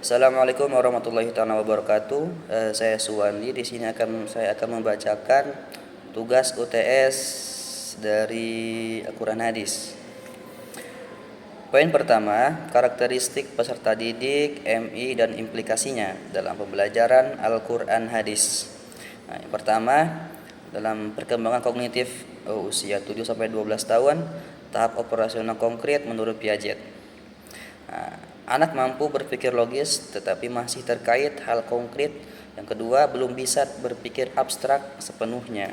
Assalamualaikum warahmatullahi wabarakatuh. Saya Suwandi. Di sini saya akan membacakan tugas UTS dari Al-Quran Hadis. Poin pertama, karakteristik peserta didik, MI dan implikasinya dalam pembelajaran Al-Quran Hadis. Yang pertama, dalam perkembangan kognitif usia 7 sampai 12 tahun, tahap operasional konkret menurut Piaget. Anak mampu berpikir logis tetapi masih terkait hal konkret. Yang kedua, belum bisa berpikir abstrak sepenuhnya.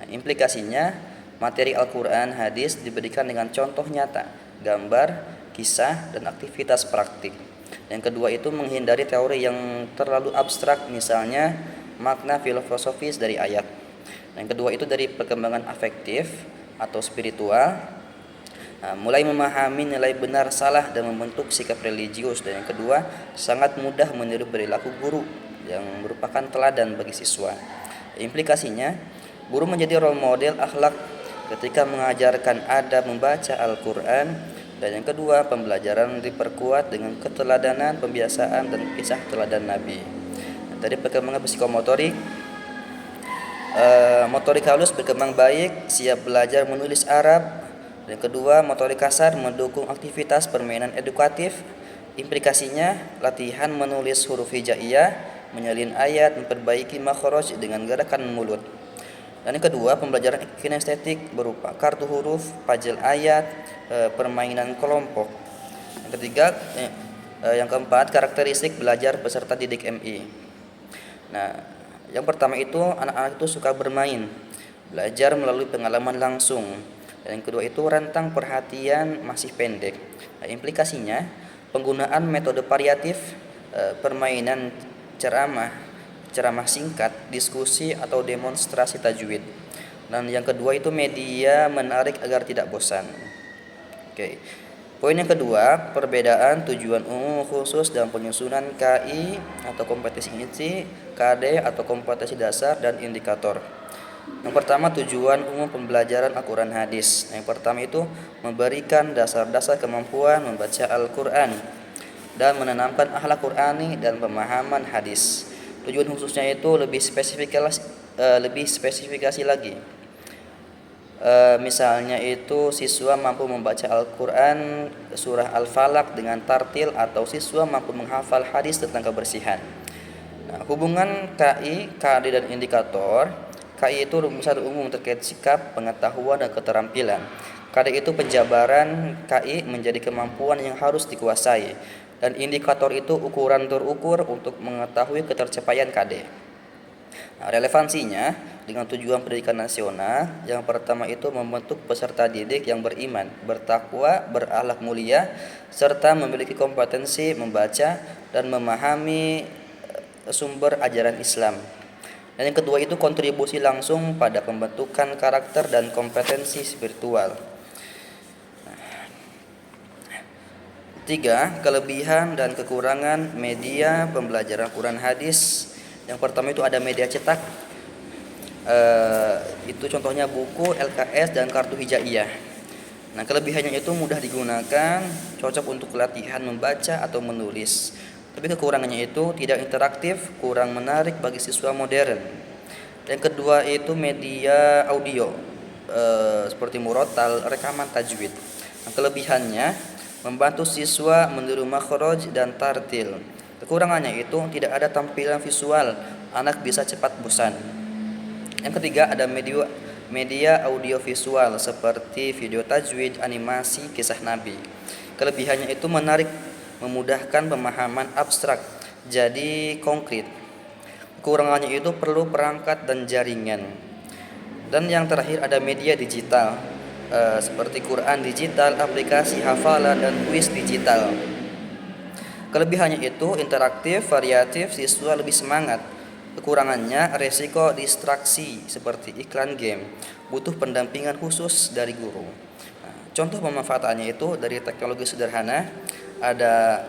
Implikasinya, materi Al-Quran hadis diberikan dengan contoh nyata, gambar, kisah, dan aktivitas praktik. Yang kedua itu menghindari teori yang terlalu abstrak, misalnya makna filosofis dari ayat. Yang kedua itu dari perkembangan afektif atau spiritual, mulai memahami nilai benar salah dan membentuk sikap religius. Dan yang kedua, sangat mudah meniru perilaku guru yang merupakan teladan bagi siswa. Implikasinya, guru menjadi role model akhlak ketika mengajarkan adab membaca Al-Quran. Dan yang kedua, pembelajaran diperkuat dengan keteladanan, pembiasaan, dan kisah teladan Nabi. Dari perkembangan psikomotorik, motorik halus berkembang baik, siap belajar menulis Arab. Dan kedua, motorik kasar mendukung aktivitas permainan edukatif. Implikasinya, latihan menulis huruf hijaiyah, menyalin ayat, memperbaiki makhraj dengan gerakan mulut. Dan yang kedua, pembelajaran kinestetik berupa kartu huruf, puzzle ayat, permainan kelompok. Yang ketiga, yang keempat, karakteristik belajar peserta didik MI. Nah, yang pertama itu anak-anak itu suka bermain, belajar melalui pengalaman langsung. Dan yang kedua itu rentang perhatian masih pendek. Implikasinya, penggunaan metode variatif, permainan ceramah singkat, diskusi atau demonstrasi tajwid. Dan yang kedua itu media menarik agar tidak bosan. Oke. Poin yang kedua, perbedaan tujuan umum khusus dan penyusunan KI atau kompetensi inti, KD atau kompetensi dasar, dan indikator. Yang pertama, tujuan umum pembelajaran Al-Quran hadis. Yang pertama itu memberikan dasar-dasar kemampuan membaca Al-Quran dan menanamkan akhlak Qurani dan pemahaman hadis. Tujuan khususnya itu lebih spesifikasi lagi. Misalnya itu siswa mampu membaca Al-Quran surah Al-Falaq dengan tartil, atau siswa mampu menghafal hadis tentang kebersihan. Nah, hubungan KI, KD, dan indikator. KI itu rumusan umum terkait sikap, pengetahuan, dan keterampilan. KD itu penjabaran KI menjadi kemampuan yang harus dikuasai. Dan indikator itu ukuran terukur untuk mengetahui ketercapaian KD. Nah, relevansinya dengan tujuan pendidikan nasional, yang pertama itu membentuk peserta didik yang beriman, bertakwa, berakhlak mulia, serta memiliki kompetensi membaca dan memahami sumber ajaran Islam. Dan yang kedua itu kontribusi langsung pada pembentukan karakter dan kompetensi spiritual. Tiga, kelebihan dan kekurangan media pembelajaran Quran hadis. Yang pertama itu ada media cetak. Itu contohnya buku, LKS, dan kartu hijaiyah. Nah, kelebihannya itu mudah digunakan, cocok untuk latihan membaca atau menulis. Tapi kekurangannya itu tidak interaktif, kurang menarik bagi siswa modern. Yang kedua itu media audio, seperti murotal, rekaman tajwid. Nah, kelebihannya membantu siswa meniru makhraj dan tartil. Kekurangannya itu tidak ada tampilan visual, anak bisa cepat bosan. Yang ketiga ada media audio visual seperti video tajwid, animasi, kisah Nabi. Kelebihannya itu menarik, memudahkan pemahaman abstrak jadi konkret. Kekurangannya itu perlu perangkat dan jaringan. Dan yang terakhir ada media digital, seperti Quran digital, aplikasi hafalan, dan kuis digital. Kelebihannya itu interaktif, variatif, siswa lebih semangat. Kekurangannya resiko distraksi seperti iklan game, butuh pendampingan khusus dari guru. Nah, contoh pemanfaatannya itu dari teknologi sederhana, ada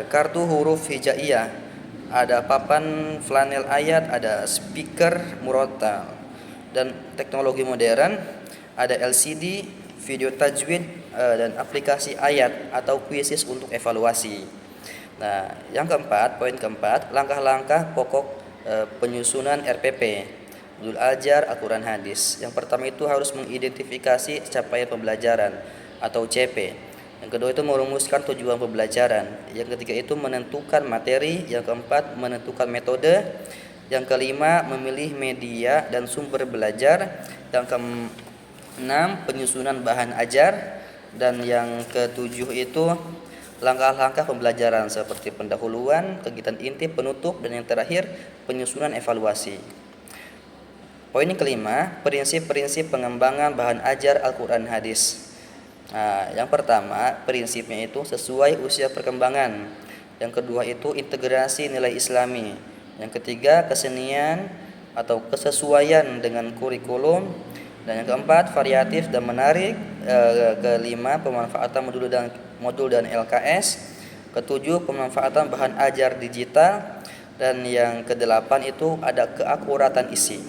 kartu huruf hijaiyah, ada papan flanel ayat, ada speaker murotal. Dan teknologi modern ada LCD, video tajwid, dan aplikasi ayat atau kuisis untuk evaluasi. Nah, yang keempat, poin keempat, langkah-langkah pokok penyusunan RPP, Modul Ajar Al-Quran Hadis. Yang pertama itu harus mengidentifikasi capaian pembelajaran atau CP. Yang kedua itu merumuskan tujuan pembelajaran. Yang ketiga itu menentukan materi. Yang keempat menentukan metode. Yang kelima memilih media dan sumber belajar. Yang keenam penyusunan bahan ajar. Dan yang ketujuh itu langkah-langkah pembelajaran seperti pendahuluan, kegiatan inti, penutup, dan yang terakhir penyusunan evaluasi. Poin yang kelima, prinsip-prinsip pengembangan bahan ajar Al-Quran Hadis. Nah, yang pertama, prinsipnya itu sesuai usia perkembangan. Yang kedua itu integrasi nilai Islami. Yang ketiga, kesenian atau kesesuaian dengan kurikulum. Dan yang keempat, variatif dan menarik. Kelima, pemanfaatan modul dan LKS. Ketujuh, pemanfaatan bahan ajar digital. Dan yang kedelapan itu ada keakuratan isi.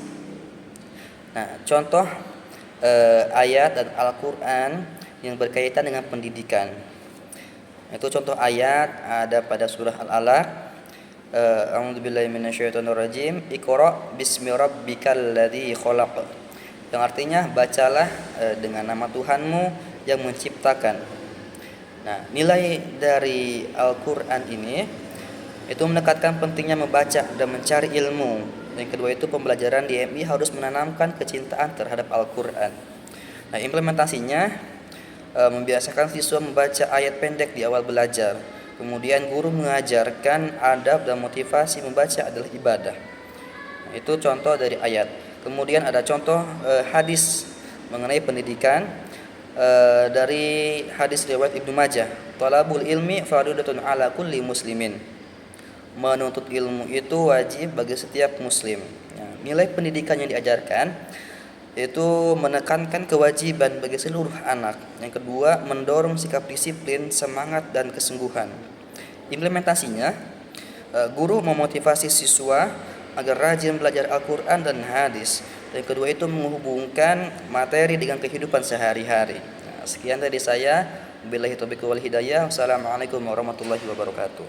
Nah, contoh ayat dan Al-Quran yang berkaitan dengan pendidikan. Itu contoh ayat ada pada surah Al-Alaq. A'udzubillahi minasyaitonirrajim. Iqra bismi rabbikal ladzi khalaq. Yang artinya bacalah dengan nama Tuhanmu yang menciptakan. Nah, nilai dari Al-Quran ini itu menekankan pentingnya membaca dan mencari ilmu. Yang kedua itu pembelajaran di MI harus menanamkan kecintaan terhadap Al-Quran. Nah, implementasinya membiasakan siswa membaca ayat pendek di awal belajar. Kemudian guru mengajarkan adab dan motivasi membaca adalah ibadah. Nah, itu contoh dari ayat. Kemudian ada contoh hadis mengenai pendidikan dari hadis riwayat Ibnu Majah. Talabul ilmi fardhatun ala kulli muslimin. Menuntut ilmu itu wajib bagi setiap muslim. Nah, nilai pendidikan yang diajarkan itu menekankan kewajiban bagi seluruh anak. Yang kedua, mendorong sikap disiplin, semangat dan kesungguhan. Implementasinya, guru memotivasi siswa agar rajin belajar Al-Quran dan hadis. Yang kedua itu menghubungkan materi dengan kehidupan sehari-hari. Nah, sekian dari saya. Billahi taufiq wal hidayah. Wassalamualaikum warahmatullahi wabarakatuh.